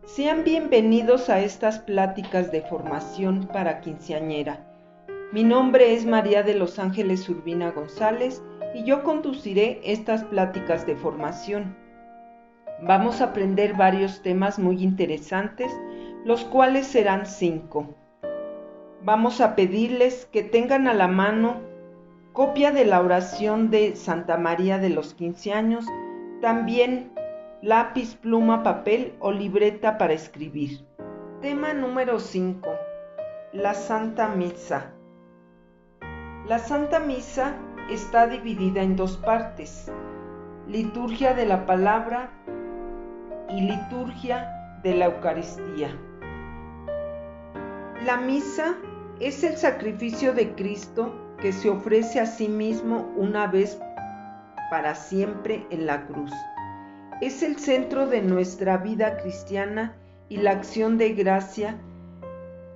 Sean bienvenidos a estas pláticas de formación para quinceañera. Mi nombre es María de los Ángeles Urbina González y yo conduciré estas pláticas de formación. Vamos a aprender varios temas muy interesantes, los cuales serán 5. Vamos a pedirles que tengan a la mano copia de la oración de Santa María de los 15 años, también lápiz, pluma, papel o libreta para escribir. Tema número 5. La Santa Misa. La Santa Misa está dividida en 2 partes: liturgia de la palabra y liturgia de la Eucaristía. La misa es el sacrificio de Cristo que se ofrece a sí mismo una vez para siempre en la cruz. Es el centro de nuestra vida cristiana y la acción de gracia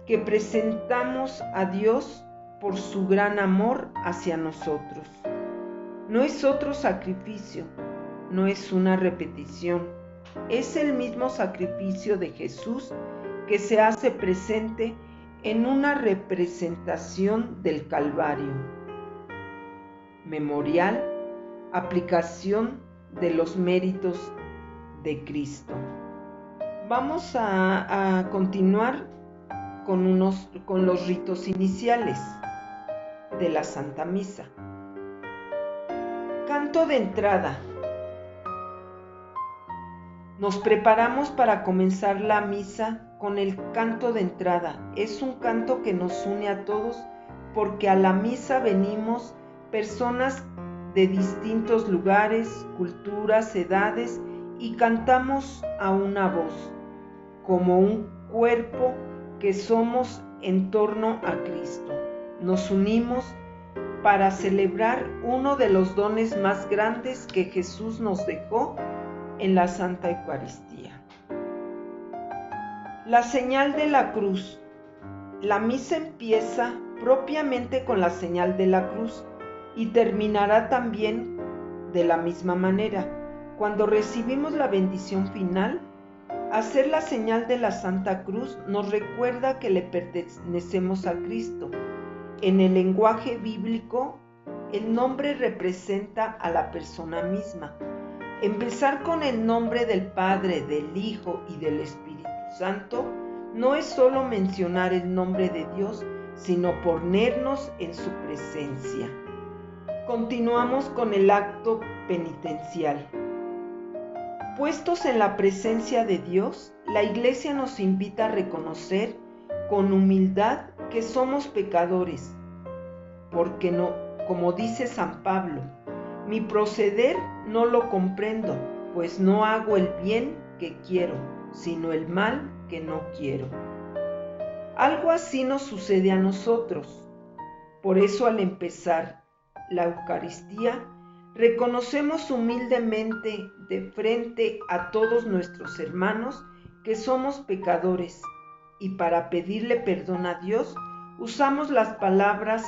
que presentamos a Dios por su gran amor hacia nosotros. No es otro sacrificio, no es una repetición, es el mismo sacrificio de Jesús que se hace presente en una representación del Calvario. Memorial, aplicación de los méritos de Cristo. Vamos a continuar con los ritos iniciales de la Santa Misa. Canto de entrada. Nos preparamos para comenzar la misa con el canto de entrada. Es un canto que nos une a todos porque a la misa venimos personas de distintos lugares, culturas, edades y cantamos a una voz, como un cuerpo que somos en torno a Cristo. Nos unimos para celebrar uno de los dones más grandes que Jesús nos dejó en la Santa Eucaristía. La señal de la cruz. La misa empieza propiamente con la señal de la cruz y terminará también de la misma manera. Cuando recibimos la bendición final, hacer la señal de la Santa Cruz nos recuerda que le pertenecemos a Cristo. En el lenguaje bíblico, el nombre representa a la persona misma. Empezar con el nombre del Padre, del Hijo y del Espíritu Santo no es solo mencionar el nombre de Dios, sino ponernos en su presencia. Continuamos con el acto penitencial. Puestos en la presencia de Dios, la Iglesia nos invita a reconocer con humildad que somos pecadores, porque no, como dice San Pablo, mi proceder no lo comprendo, pues no hago el bien que quiero, sino el mal que no quiero. Algo así nos sucede a nosotros. Por eso, al empezar la Eucaristía, reconocemos humildemente de frente a todos nuestros hermanos que somos pecadores, y para pedirle perdón a Dios usamos las palabras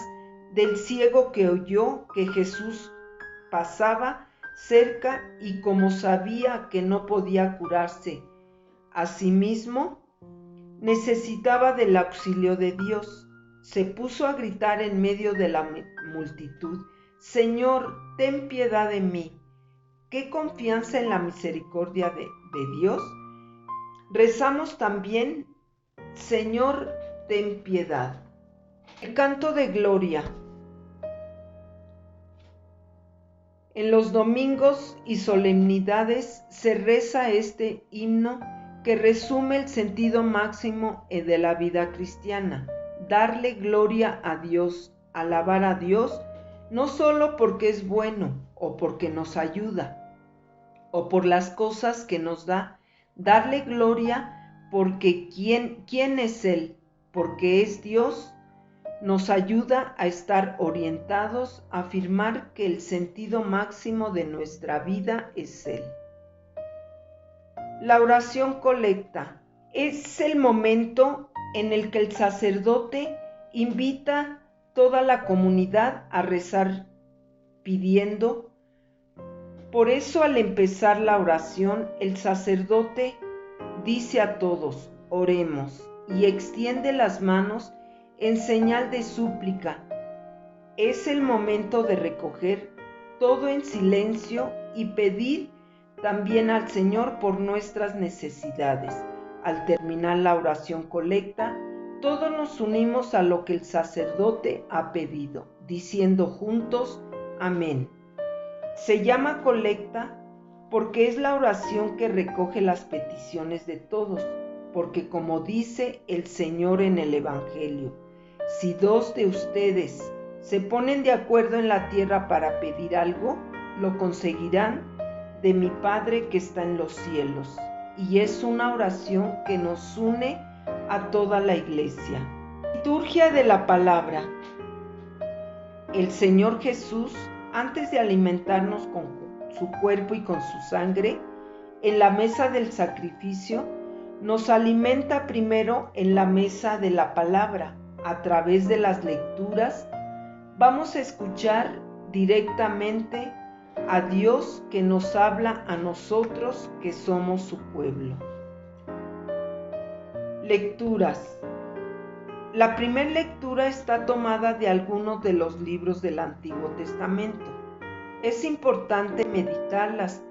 del ciego que oyó que Jesús pasaba cerca y como sabía que no podía curarse a sí mismo, necesitaba del auxilio de Dios. Se puso a gritar en medio de la multitud: Señor, ten piedad de mí. ¿Qué confianza en la misericordia de Dios? Rezamos también: Señor, ten piedad. El canto de gloria. En los domingos y solemnidades se reza este himno que resume el sentido máximo de la vida cristiana: darle gloria a Dios, alabar a Dios, no solo porque es bueno o porque nos ayuda o por las cosas que nos da, darle gloria porque ¿quién es Él? Porque es Dios, nos ayuda a estar orientados a afirmar que el sentido máximo de nuestra vida es Él. La oración colecta es el momento en el que el sacerdote invita a toda la comunidad a rezar pidiendo. Por eso, al empezar la oración, el sacerdote dice a todos: oremos, y extiende las manos en señal de súplica. Es el momento de recoger todo en silencio y pedir también al Señor por nuestras necesidades. Al terminar la oración colecta, todos nos unimos a lo que el sacerdote ha pedido, diciendo juntos: amén. Se llama colecta porque es la oración que recoge las peticiones de todos, porque como dice el Señor en el Evangelio, si 2 de ustedes se ponen de acuerdo en la tierra para pedir algo, lo conseguirán de mi Padre que está en los cielos. Y es una oración que nos une a toda la iglesia. Liturgia de la palabra. El Señor Jesús, antes de alimentarnos con su cuerpo y con su sangre, en la mesa del sacrificio, nos alimenta primero en la mesa de la palabra. A través de las lecturas, vamos a escuchar directamente a Dios que nos habla a nosotros que somos su pueblo. Lecturas. La primera lectura está tomada de algunos de los libros del Antiguo Testamento. Es importante meditarlas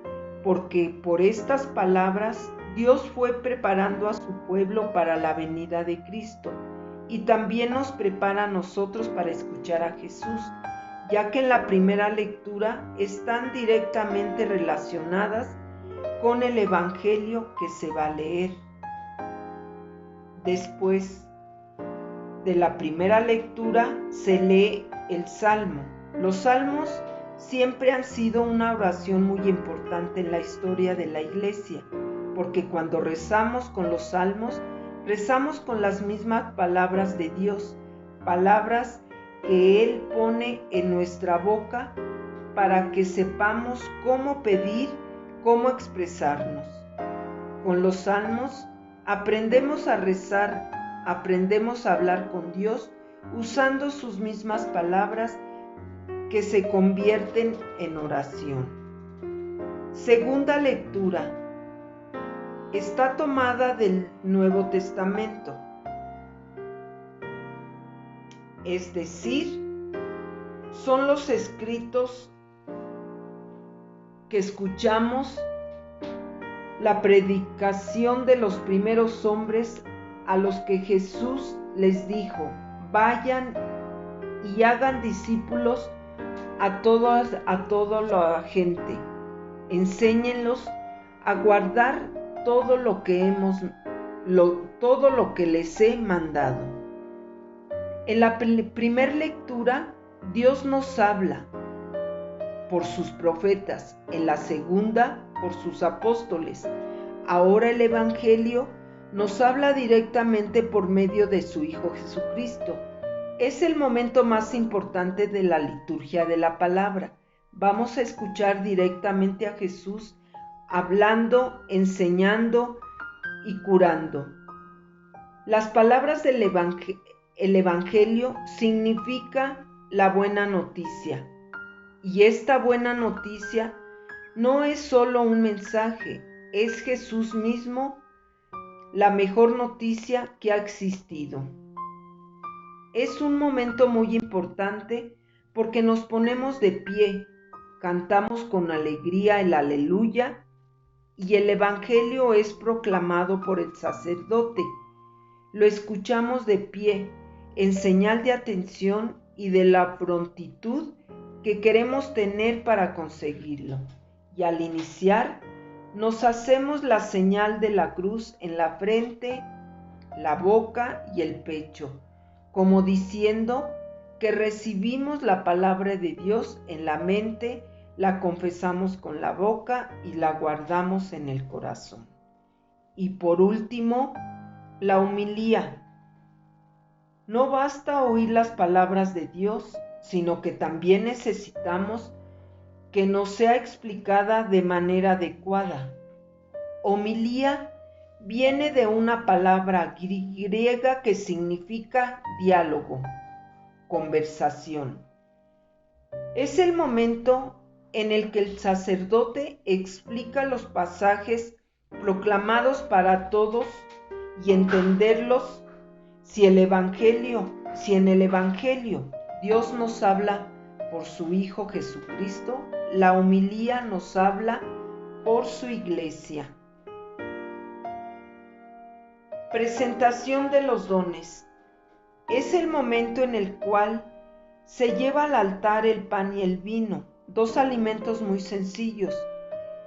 porque por estas palabras Dios fue preparando a su pueblo para la venida de Cristo y también nos prepara a nosotros para escuchar a Jesús, ya que en la primera lectura están directamente relacionadas con el Evangelio que se va a leer. Después de la primera lectura se lee el Salmo. Los salmos siempre han sido una oración muy importante en la historia de la Iglesia, porque cuando rezamos con los salmos, rezamos con las mismas palabras de Dios, palabras que Él pone en nuestra boca para que sepamos cómo pedir, cómo expresarnos. Con los salmos aprendemos a rezar, aprendemos a hablar con Dios usando sus mismas palabras que se convierten en oración. Segunda lectura. Está tomada del Nuevo Testamento, es decir, son los escritos que escuchamos, la predicación de los primeros hombres a los que Jesús les dijo: vayan y hagan discípulos a toda la gente, enséñenlos a guardar todo lo que les he mandado. En la primera lectura, Dios nos habla por sus profetas, en la segunda, por sus apóstoles. Ahora el Evangelio nos habla directamente por medio de su Hijo Jesucristo. Es el momento más importante de la liturgia de la palabra. Vamos a escuchar directamente a Jesús hablando, enseñando y curando. Las palabras del Evangelio significa la buena noticia. Y esta buena noticia no es solo un mensaje, es Jesús mismo, la mejor noticia que ha existido. Es un momento muy importante porque nos ponemos de pie, cantamos con alegría el aleluya y el Evangelio es proclamado por el sacerdote. Lo escuchamos de pie, en señal de atención y de la prontitud que queremos tener para conseguirlo. Y al iniciar, nos hacemos la señal de la cruz en la frente, la boca y el pecho, como diciendo que recibimos la palabra de Dios en la mente, la confesamos con la boca y la guardamos en el corazón. Y por último, la homilía. No basta oír las palabras de Dios, sino que también necesitamos que nos sea explicada de manera adecuada. Homilía viene de una palabra griega que significa diálogo, conversación. Es el momento en el que el sacerdote explica los pasajes proclamados para todos y entenderlos. Si en el Evangelio Dios nos habla por su Hijo Jesucristo, la homilía nos habla por su Iglesia. Presentación de los dones. Es el momento en el cual se lleva al altar el pan y el vino, dos alimentos muy sencillos,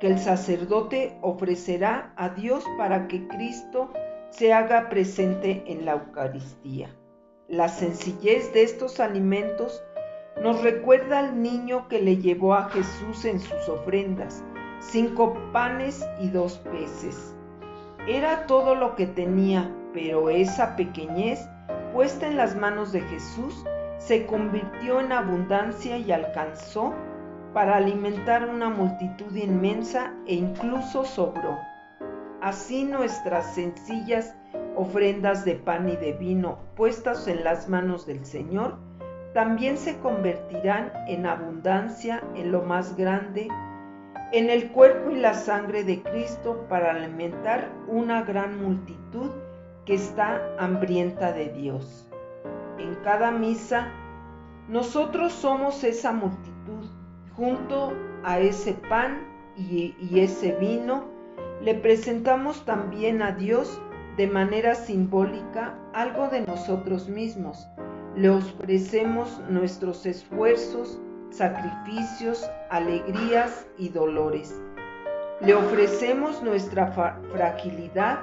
que el sacerdote ofrecerá a Dios para que Cristo se haga presente en la Eucaristía. La sencillez de estos alimentos nos recuerda al niño que le llevó a Jesús en sus ofrendas, 5 panes y 2 peces. Era todo lo que tenía, pero esa pequeñez puesta en las manos de Jesús se convirtió en abundancia y alcanzó para alimentar una multitud inmensa e incluso sobró. Así nuestras sencillas ofrendas de pan y de vino puestas en las manos del Señor también se convertirán en abundancia en lo más grande, en el cuerpo y la sangre de Cristo para alimentar una gran multitud que está hambrienta de Dios. En cada misa, nosotros somos esa multitud. Junto a ese pan y ese vino, le presentamos también a Dios de manera simbólica algo de nosotros mismos. Le ofrecemos nuestros esfuerzos, sacrificios, alegrías y dolores. Le ofrecemos nuestra fragilidad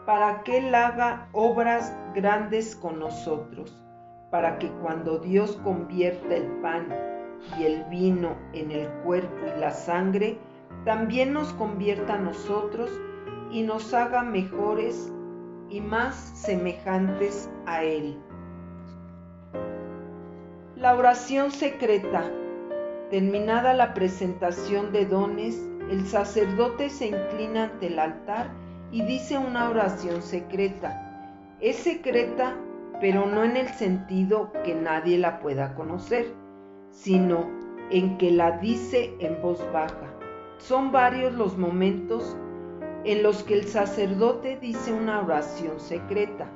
para que Él haga obras grandes con nosotros, para que cuando Dios convierta el pan y el vino en el cuerpo y la sangre, también nos convierta a nosotros y nos haga mejores y más semejantes a Él. La oración secreta. Terminada la presentación de dones, el sacerdote se inclina ante el altar y dice una oración secreta. Es secreta, pero no en el sentido que nadie la pueda conocer, sino en que la dice en voz baja. Son varios los momentos en los que el sacerdote dice una oración secreta.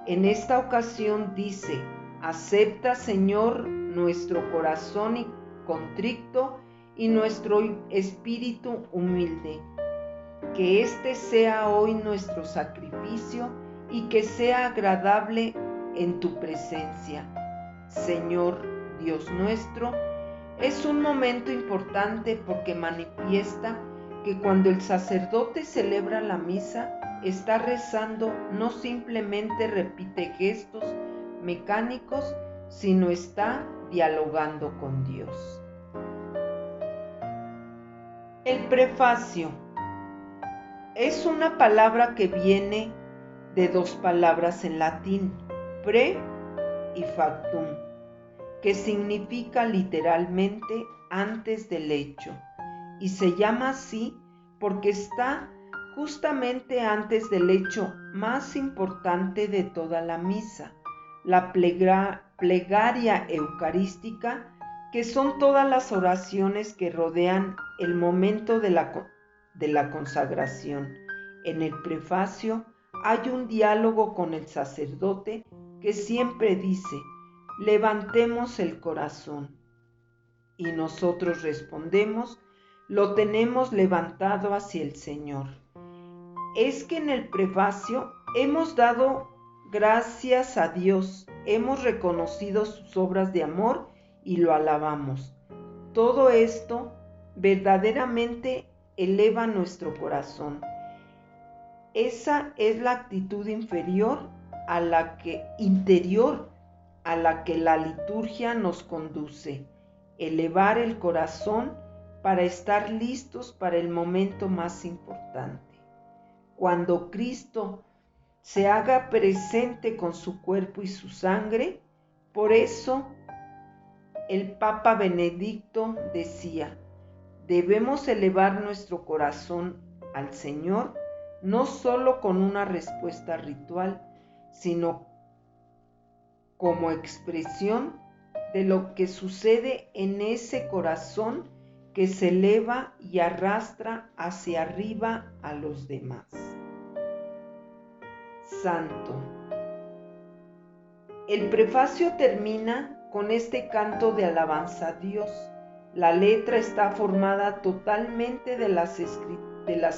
En esta ocasión dice: acepta, Señor, nuestro corazón contrito y nuestro espíritu humilde. Que este sea hoy nuestro sacrificio y que sea agradable en tu presencia. Señor Dios nuestro, es un momento importante porque manifiesta que cuando el sacerdote celebra la misa, está rezando, no simplemente repite gestos mecánicos, sino está dialogando con Dios. El prefacio es una palabra que viene de 2 palabras en latín, pre y factum, que significa literalmente antes del hecho, y se llama así porque está justamente antes del hecho más importante de toda la misa, la plegaria eucarística, que son todas las oraciones que rodean el momento de la consagración. En el prefacio hay un diálogo con el sacerdote que siempre dice: levantemos el corazón. Y nosotros respondemos: lo tenemos levantado hacia el Señor. Es que en el prefacio hemos dado gracias a Dios, hemos reconocido sus obras de amor y lo alabamos. Todo esto verdaderamente eleva nuestro corazón. Esa es la actitud interior a la que la liturgia nos conduce. Elevar el corazón para estar listos para el momento más importante. Cuando Cristo se haga presente con su cuerpo y su sangre. Por eso el Papa Benedicto decía: debemos elevar nuestro corazón al Señor no solo con una respuesta ritual, sino como expresión de lo que sucede en ese corazón que se eleva y arrastra hacia arriba a los demás. Santo. El prefacio termina con este canto de alabanza a Dios. La letra está formada totalmente de las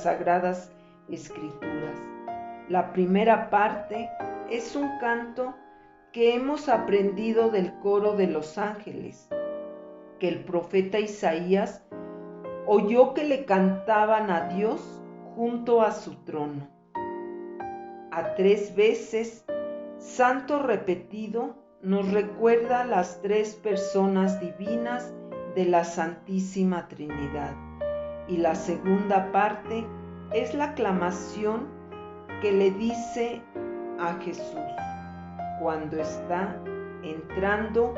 Sagradas Escrituras. La primera parte es un canto que hemos aprendido del coro de los ángeles, que el profeta Isaías oyó que le cantaban a Dios junto a su trono. A 3 veces, santo repetido, nos recuerda las 3 personas divinas de la Santísima Trinidad. Y la segunda parte es la aclamación que le dice a Jesús cuando está entrando,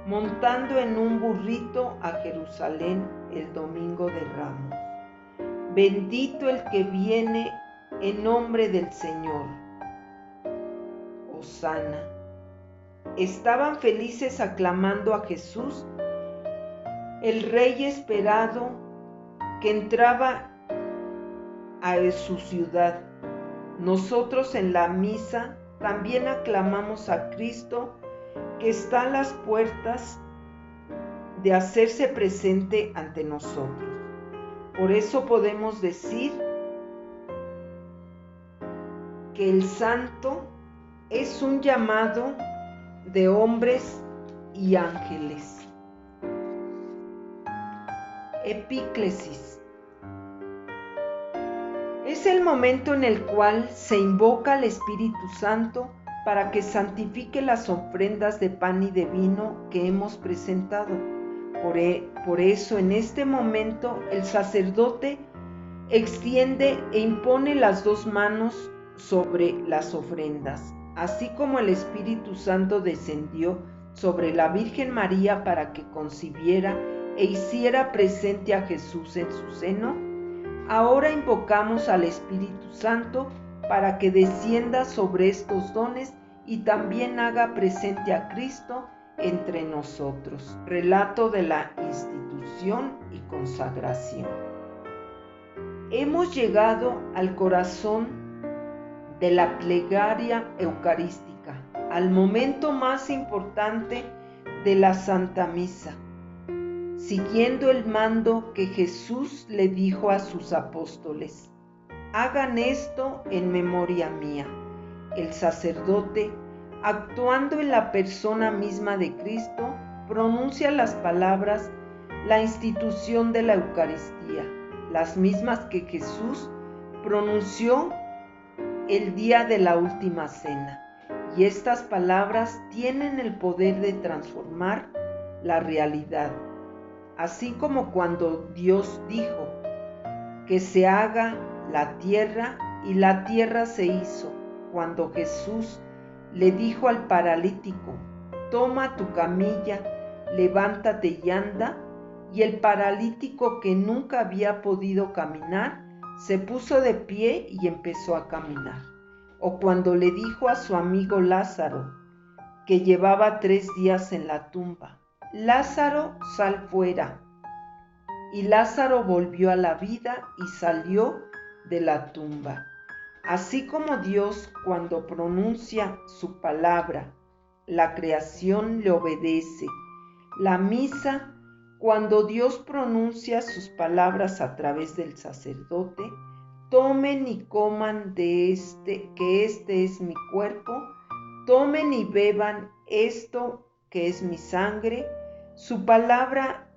montando en un burrito a Jerusalén el domingo de Ramos. Bendito el que viene en nombre del Señor. Hosana. Estaban felices aclamando a Jesús, el Rey esperado que entraba a su ciudad. Nosotros en la misa también aclamamos a Cristo que está a las puertas de hacerse presente ante nosotros. Por eso podemos decir que el santo es un llamado de hombres y ángeles. Epíclesis. Es el momento en el cual se invoca al Espíritu Santo para que santifique las ofrendas de pan y de vino que hemos presentado. Por eso en este momento el sacerdote extiende e impone las 2 manos sobre las ofrendas, así como el Espíritu Santo descendió sobre la Virgen María para que concibiera e hiciera presente a Jesús en su seno. Ahora invocamos al Espíritu Santo para que descienda sobre estos dones y también haga presente a Cristo entre nosotros. Relato de la institución y consagración. Hemos llegado al corazón de la plegaria eucarística, al momento más importante de la Santa Misa, siguiendo el mando que Jesús le dijo a sus apóstoles: hagan esto en memoria mía. El sacerdote, actuando en la persona misma de Cristo, pronuncia las palabras, la institución de la Eucaristía, las mismas que Jesús pronunció el día de la última cena. Y estas palabras tienen el poder de transformar la realidad. Así como cuando Dios dijo que se haga la tierra, y la tierra se hizo, cuando Jesús le dijo al paralítico: toma tu camilla, levántate y anda, y el paralítico, que nunca había podido caminar, se puso de pie y empezó a caminar. O cuando le dijo a su amigo Lázaro, que llevaba 3 días en la tumba: Lázaro, sal fuera. Y Lázaro volvió a la vida y salió de la tumba. Así como Dios, cuando pronuncia su palabra, la creación le obedece. La misa, cuando Dios pronuncia sus palabras a través del sacerdote: tomen y coman de que este es mi cuerpo, tomen y beban esto que es mi sangre. Su palabra,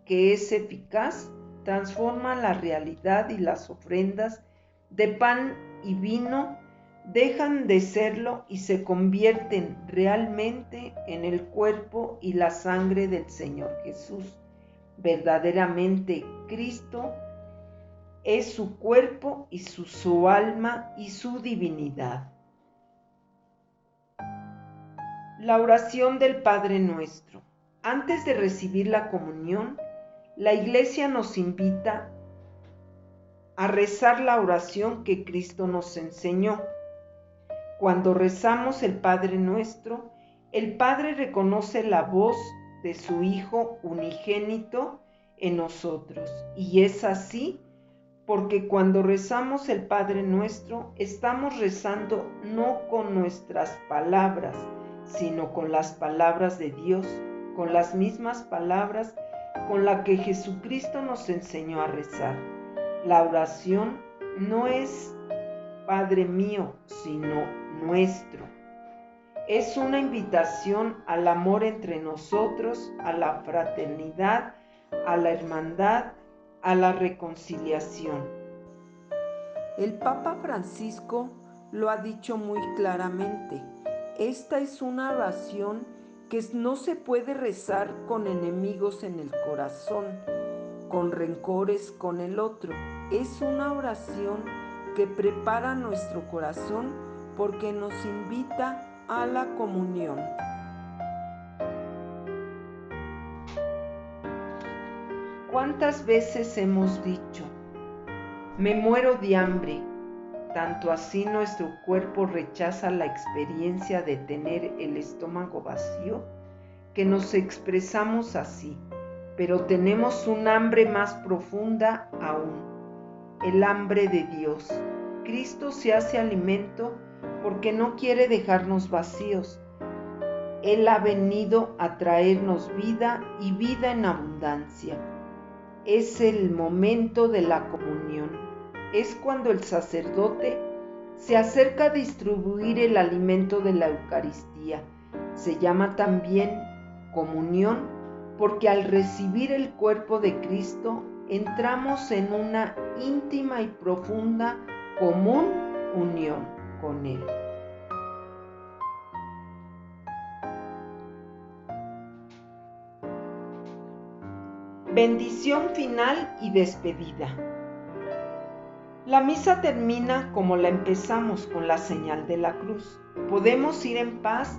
que es eficaz, transforma la realidad, y las ofrendas de pan y vino dejan de serlo y se convierten realmente en el cuerpo y la sangre del Señor Jesús. Verdaderamente Cristo es su cuerpo y su alma y su divinidad. La oración del Padre Nuestro. Antes de recibir la comunión, la Iglesia nos invita a rezar la oración que Cristo nos enseñó. Cuando rezamos el Padre Nuestro, el Padre reconoce la voz de su Hijo unigénito en nosotros. Y es así porque cuando rezamos el Padre Nuestro, estamos rezando no con nuestras palabras, sino con las palabras de Dios, con las mismas palabras con las que Jesucristo nos enseñó a rezar. La oración no es Padre mío, sino nuestro. Es una invitación al amor entre nosotros, a la fraternidad, a la hermandad, a la reconciliación. El Papa Francisco lo ha dicho muy claramente. Esta es una oración que no se puede rezar con enemigos en el corazón, con rencores con el otro. Es una oración que prepara nuestro corazón porque nos invita a la comunión. ¿Cuántas veces hemos dicho, me muero de hambre? Tanto así nuestro cuerpo rechaza la experiencia de tener el estómago vacío, que nos expresamos así, pero tenemos un hambre más profunda aún, el hambre de Dios. Cristo se hace alimento porque no quiere dejarnos vacíos. Él ha venido a traernos vida y vida en abundancia. Es el momento de la comunión. Es cuando el sacerdote se acerca a distribuir el alimento de la Eucaristía. Se llama también comunión porque al recibir el cuerpo de Cristo entramos en una íntima y profunda común unión con Él. Bendición final y despedida. La misa termina como la empezamos, con la señal de la cruz. Podemos ir en paz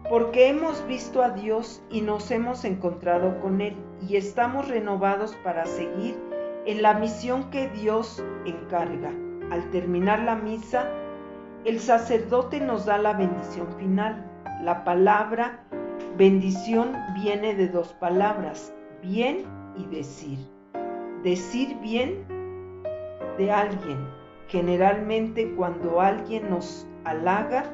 porque hemos visto a Dios y nos hemos encontrado con Él y estamos renovados para seguir en la misión que Dios encarga. Al terminar la misa, el sacerdote nos da la bendición final. La palabra bendición viene de dos palabras, bien y decir. Decir bien de alguien. Generalmente cuando alguien nos halaga,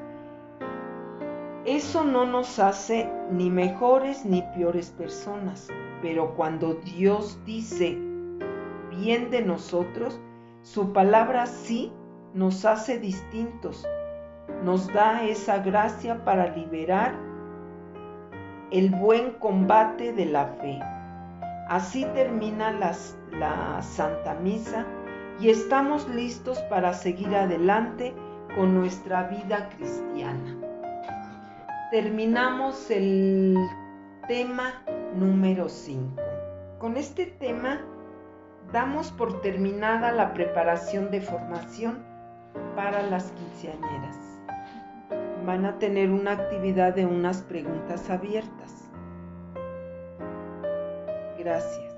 eso no nos hace ni mejores ni peores personas. Pero cuando Dios dice bien de nosotros, su palabra sí nos hace distintos. Nos da esa gracia para liberar el buen combate de la fe. Así termina la Santa Misa y estamos listos para seguir adelante con nuestra vida cristiana. Terminamos el tema número 5. Con este tema damos por terminada la preparación de formación para las quinceañeras. Van a tener una actividad de unas preguntas abiertas. Gracias.